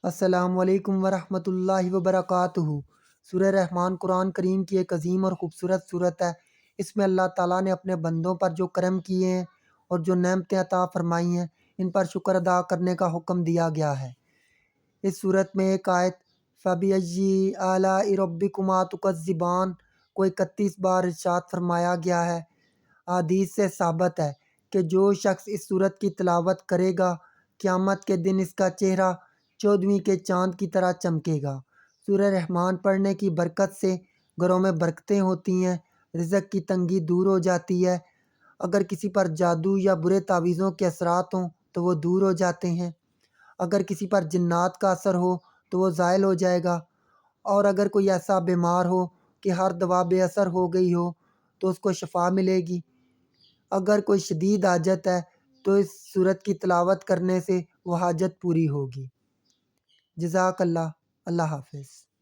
السلام علیکم ورحمۃ اللہ وبرکاتہ۔ سورہ رحمان قرآن کریم کی ایک عظیم اور خوبصورت صورت ہے۔ اس میں اللہ تعالیٰ نے اپنے بندوں پر جو کرم کیے ہیں اور جو نعمتیں عطا فرمائی ہیں ان پر شکر ادا کرنے کا حکم دیا گیا ہے۔ اس صورت میں ایک آیت فَبِأَيِّ آلَاءِ رَبِّكُمَا تُكَذِّبَانِ کو 31 بار ارشاد فرمایا گیا ہے۔ حدیث سے ثابت ہے کہ جو شخص اس صورت کی تلاوت کرے گا قیامت کے دن اس کا چہرہ 14ویں کے چاند کی طرح چمکے گا۔ سورہ رحمان پڑھنے کی برکت سے گھروں میں برکتیں ہوتی ہیں، رزق کی تنگی دور ہو جاتی ہے۔ اگر کسی پر جادو یا برے تعویذوں کے اثرات ہوں تو وہ دور ہو جاتے ہیں۔ اگر کسی پر جنات کا اثر ہو تو وہ زائل ہو جائے گا، اور اگر کوئی ایسا بیمار ہو کہ ہر دوا بے اثر ہو گئی ہو تو اس کو شفا ملے گی۔ اگر کوئی شدید حاجت ہے تو اس سورت کی تلاوت کرنے سے وہ حاجت پوری ہوگی۔ جزاک اللہ۔ اللہ حافظ۔